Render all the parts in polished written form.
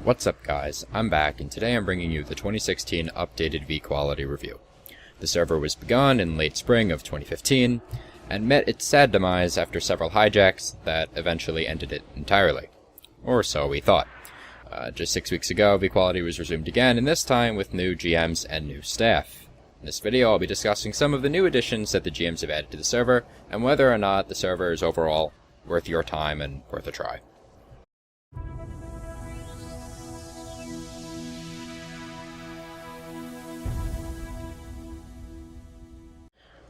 What's up guys, I'm back and today I'm bringing you the 2016 updated vQuality review. The server was begun in late spring of 2015 and met its sad demise after several hijacks that eventually ended it entirely. Or so we thought. Just 6 weeks ago, vQuality was resumed again, and this time with new GMs and new staff. In this video I'll be discussing some of the new additions that the GMs have added to the server, and whether or not the server is overall worth your time and worth a try.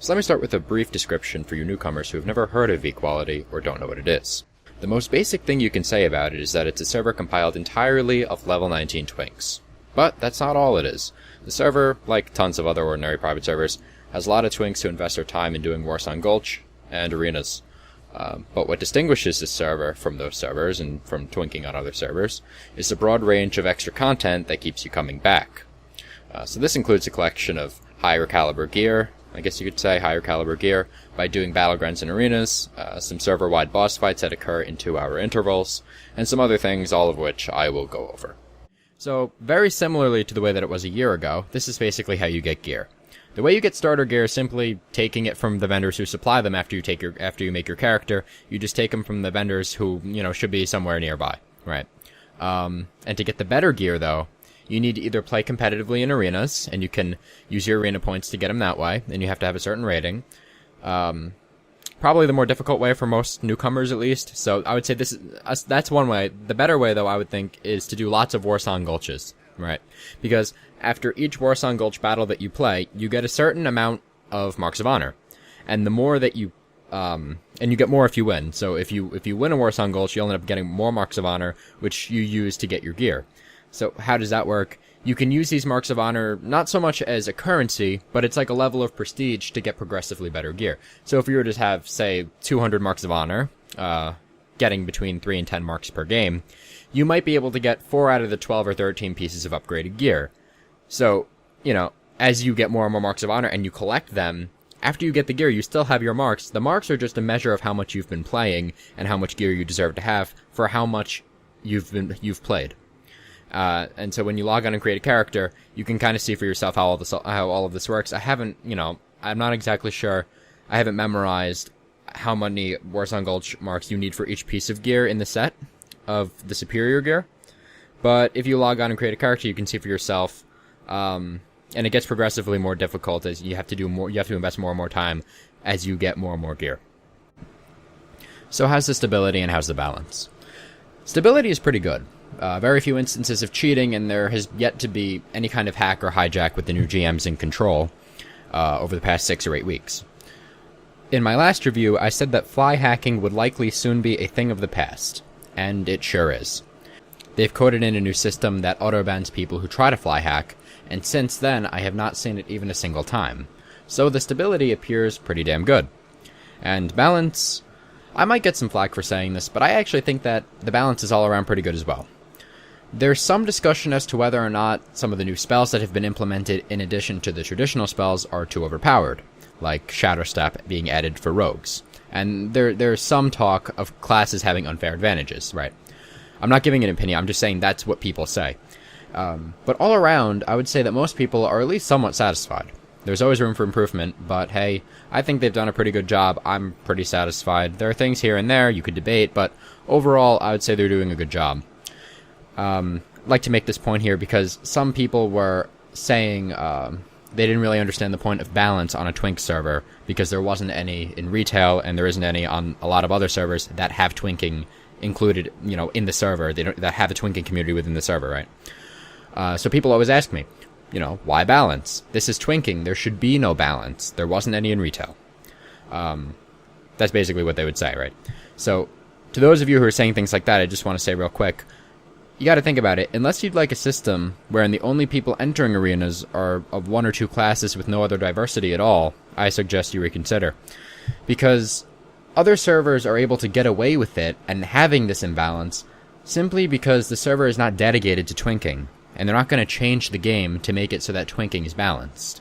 So let me start with a brief description for you newcomers who have never heard of vQuality or don't know what it is. The most basic thing you can say about it is that it's a server compiled entirely of level 19 Twinks. But that's not all it is. The server, like tons of other ordinary private servers, has a lot of Twinks who invest their time in doing Warsong Gulch and arenas. But what distinguishes this server from those servers and from twinking on other servers is the broad range of extra content that keeps you coming back. So this includes a collection of higher caliber gear, I guess you could say higher caliber gear, by doing battlegrounds and arenas, some server-wide boss fights that occur in 2-hour intervals, and some other things, all of which I will go over. So, very similarly to the way that it was a year ago, this is basically how you get gear. The way you get starter gear is simply taking it from the vendors who supply them after you make your character. You just take them from the vendors who, should be somewhere nearby, right? And to get the better gear, though, you need to either play competitively in arenas, and you can use your arena points to get them that way, and you have to have a certain rating. Probably the more difficult way for most newcomers, at least. So I would say that's one way. The better way, though, I would think, is to do lots of Warsong Gulches, right? Because after each Warsong Gulch battle that you play, you get a certain amount of Marks of Honor. And the more that you... and you get more if you win. So if you win a Warsong Gulch, you'll end up getting more Marks of Honor, which you use to get your gear. So how does that work? You can use these Marks of Honor not so much as a currency, but it's like a level of prestige to get progressively better gear. So if you were to have, say, 200 Marks of Honor, getting between 3 and 10 marks per game, you might be able to get 4 out of the 12 or 13 pieces of upgraded gear. So, as you get more and more Marks of Honor and you collect them, after you get the gear, you still have your marks. The marks are just a measure of how much you've been playing and how much gear you deserve to have for how much you've played. And so when you log on and create a character, you can kind of see for yourself how all of this works. I'm not exactly sure. I haven't memorized how many Warsong Gulch marks you need for each piece of gear in the set of the superior gear. But if you log on and create a character, you can see for yourself. And it gets progressively more difficult as you have to do more. You have to invest more and more time as you get more and more gear. So how's the stability and how's the balance? Stability is pretty good. Very few instances of cheating, and there has yet to be any kind of hack or hijack with the new GMs in control over the past 6 or 8 weeks. In my last review, I said that fly hacking would likely soon be a thing of the past, and it sure is. They've coded in a new system that auto-bans people who try to fly hack, and since then I have not seen it even a single time. So the stability appears pretty damn good. And balance, I might get some flack for saying this, but I actually think that the balance is all around pretty good as well. There's some discussion as to whether or not some of the new spells that have been implemented in addition to the traditional spells are too overpowered, like Shadow Step being added for rogues. And there's some talk of classes having unfair advantages, right? I'm not giving an opinion, I'm just saying that's what people say. But all around, I would say that most people are at least somewhat satisfied. There's always room for improvement, but hey, I think they've done a pretty good job. I'm pretty satisfied. There are things here and there you could debate, but overall, I would say they're doing a good job. I'd like to make this point here because some people were saying they didn't really understand the point of balance on a Twink server because there wasn't any in retail and there isn't any on a lot of other servers that have twinking included, in the server. That have a twinking community within the server, right? So people always ask me, why balance? This is twinking. There should be no balance. There wasn't any in retail. That's basically what they would say, right? So to those of you who are saying things like that, I just want to say real quick, you got to think about it. Unless you'd like a system wherein the only people entering arenas are of 1 or 2 classes with no other diversity at all, I suggest you reconsider. Because other servers are able to get away with it and having this imbalance simply because the server is not dedicated to twinking, and they're not going to change the game to make it so that twinking is balanced.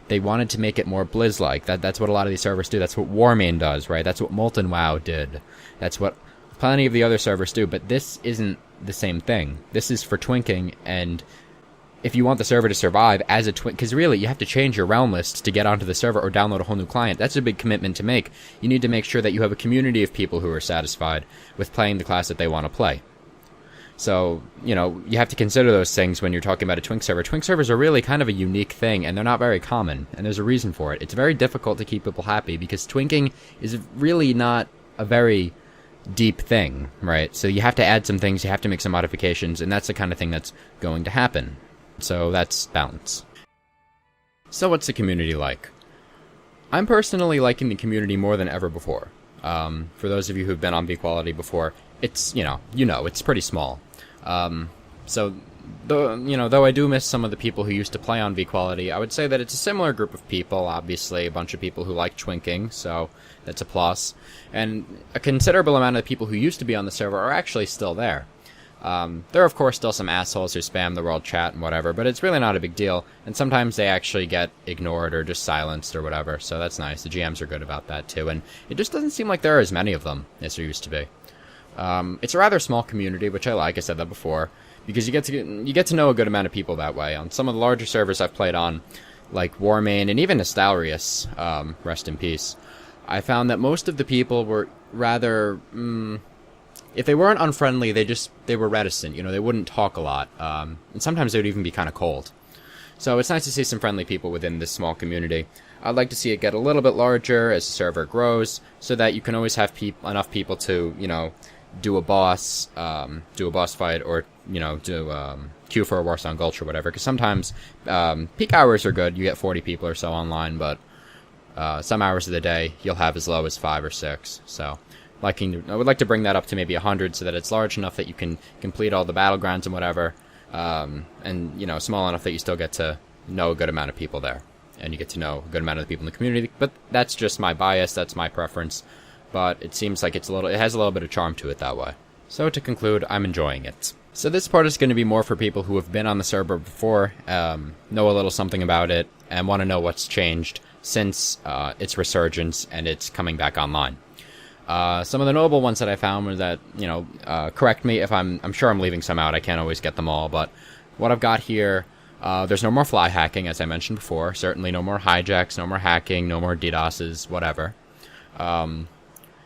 They wanted to make it more Blizz-like. That's what a lot of these servers do. That's what Warmane does, right? That's what Molten WoW did. That's what Plenty of the other servers do, but this isn't the same thing. This is for twinking, and if you want the server to survive as a twink, because really you have to change your realm list to get onto the server or download a whole new client. That's a big commitment to make. You need to make sure that you have a community of people who are satisfied with playing the class that they want to play. So, you have to consider those things when you're talking about a twink server. Twink servers are really kind of a unique thing, and they're not very common, and there's a reason for it. It's very difficult to keep people happy, because twinking is really not a very deep thing, right? So you have to add some things, you have to make some modifications, and that's the kind of thing that's going to happen. So that's balance. So what's the community like? I'm personally liking the community more than ever before. For those of you who've been on vQuality before, it's, it's pretty small. So, though I do miss some of the people who used to play on vQuality, I would say that it's a similar group of people, obviously, a bunch of people who like twinking, so that's a plus. And a considerable amount of the people who used to be on the server are actually still there. There are, of course, still some assholes who spam the world chat and whatever, but it's really not a big deal, and sometimes they actually get ignored or just silenced or whatever, so that's nice. The GMs are good about that, too, and it just doesn't seem like there are as many of them as there used to be. It's a rather small community, which I like. I said that before, because you get to know a good amount of people that way. On some of the larger servers I've played on, like Warmain and even Nostalrius, rest in peace, I found that most of the people were rather, if they weren't unfriendly, they were reticent. They wouldn't talk a lot, and sometimes they would even be kind of cold. So it's nice to see some friendly people within this small community. I'd like to see it get a little bit larger as the server grows, so that you can always have enough people to, do a boss fight, or do queue for a Warsong Gulch or whatever. Because sometimes peak hours are good. You get 40 people or so online, but some hours of the day you'll have as low as 5 or 6. So I would like to bring that up to maybe 100, so that it's large enough that you can complete all the battlegrounds and whatever, and small enough that you still get to know a good amount of people there, and you get to know a good amount of the people in the community. But that's just my bias. That's my preference. But it seems like it has a little bit of charm to it that way. So to conclude, I'm enjoying it. So this part is going to be more for people who have been on the server before, know a little something about it, and want to know what's changed since its resurgence and its coming back online. Some of the notable ones that I found were that, correct me if I'm sure I'm leaving some out. I can't always get them all, but what I've got here, there's no more fly hacking, as I mentioned before. Certainly no more hijacks, no more hacking, no more DDoSes, whatever.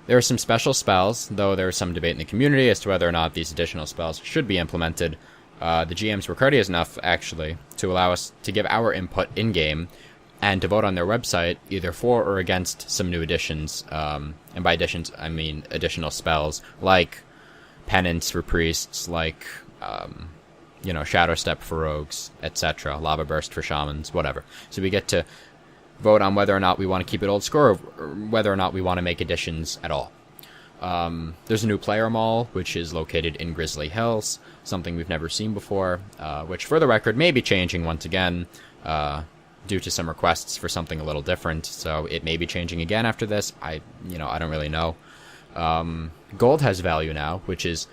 There are some special spells, though there is some debate in the community as to whether or not these additional spells should be implemented. The GMs were courteous enough, actually, to allow us to give our input in-game and to vote on their website either for or against some new additions. And by additions, I mean additional spells, like Penance for priests, like, Shadow Step for rogues, etc., Lava Burst for shamans, whatever. So we get to vote on whether or not we want to keep it old school, or whether or not we want to make additions at all. There's a new player mall, which is located in Grizzly Hills, something we've never seen before, which, for the record, may be changing once again, due to some requests for something a little different, so it may be changing again after this. I don't really know. Gold has value now, which is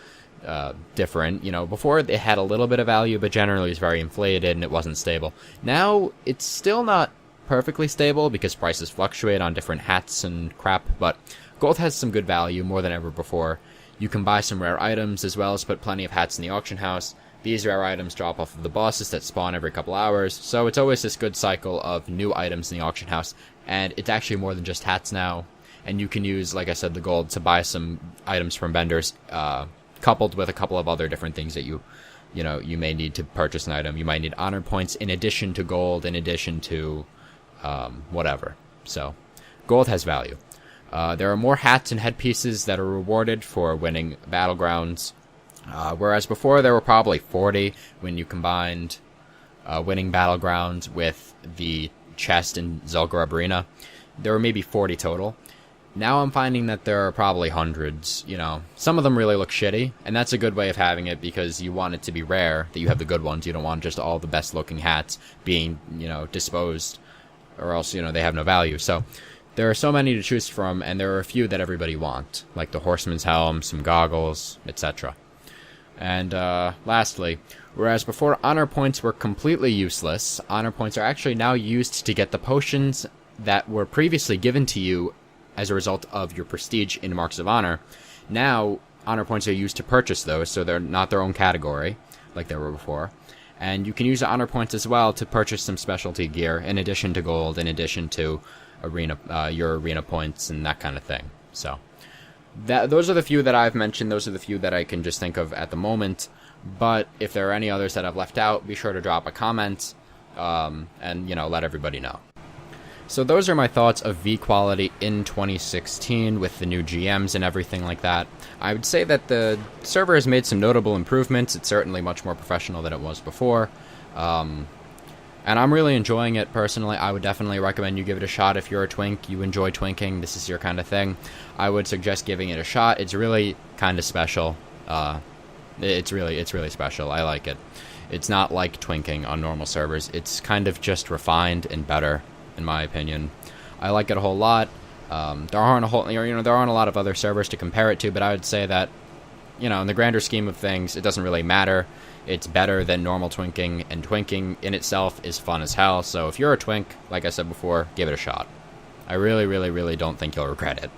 different. Before it had a little bit of value, but generally it's very inflated and it wasn't stable. Now it's still not perfectly stable because prices fluctuate on different hats and crap, but gold has some good value, more than ever before. You can buy some rare items, as well as put plenty of hats in the auction house. These rare items drop off of the bosses that spawn every couple hours, so it's always this good cycle of new items in the auction house, and it's actually more than just hats now, and you can use, like I said, the gold to buy some items from vendors, coupled with a couple of other different things that you may need to purchase an item. You might need honor points in addition to gold, in addition to whatever. So gold has value. There are more hats and headpieces that are rewarded for winning battlegrounds, whereas before there were probably 40 when you combined winning battlegrounds with the chest in Zul'Gurub Arena. There were maybe 40 total. Now I'm finding that there are probably hundreds. Some of them really look shitty, and that's a good way of having it, because you want it to be rare, that you have the good ones. You don't want just all the best looking hats being, disposed, or else, they have no value. So there are so many to choose from, and there are a few that everybody wants, like the Horseman's Helm, some goggles, etc. And lastly, whereas before honor points were completely useless, honor points are actually now used to get the potions that were previously given to you as a result of your prestige in Marks of Honor. Now, honor points are used to purchase those, so they're not their own category, like they were before. And you can use the honor points as well to purchase some specialty gear, in addition to gold, in addition to your arena points and that kind of thing. So, those are the few that I've mentioned. Those are the few that I can just think of at the moment. But if there are any others that I've left out, be sure to drop a comment, and, let everybody know. So those are my thoughts of V-Quality in 2016 with the new GMs and everything like that. I would say that the server has made some notable improvements. It's certainly much more professional than it was before. And I'm really enjoying it personally. I would definitely recommend you give it a shot if you're a twink, you enjoy twinking, this is your kind of thing. I would suggest giving it a shot. It's really kind of special. It's really special. I like it. It's not like twinking on normal servers. It's kind of just refined and better, in my opinion. I like it a whole lot. There aren't a lot of other servers to compare it to, but I would say that, in the grander scheme of things, it doesn't really matter. It's better than normal twinking, and twinking in itself is fun as hell. So if you're a twink, like I said before, give it a shot. I really, really, really don't think you'll regret it.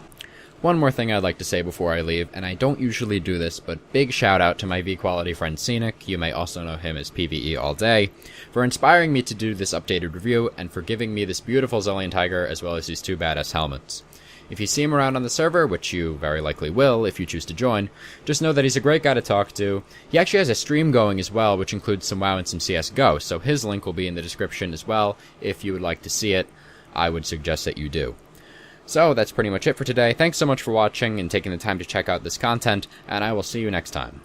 One more thing I'd like to say before I leave, and I don't usually do this, but big shout out to my V-Quality friend Scenic, you may also know him as PvE All Day, for inspiring me to do this updated review, and for giving me this beautiful Zillion Tiger, as well as these two badass helmets. If you see him around on the server, which you very likely will if you choose to join, just know that he's a great guy to talk to. He actually has a stream going as well, which includes some WoW and some CSGO, so his link will be in the description as well. If you would like to see it, I would suggest that you do. So that's pretty much it for today. Thanks so much for watching and taking the time to check out this content, and I will see you next time.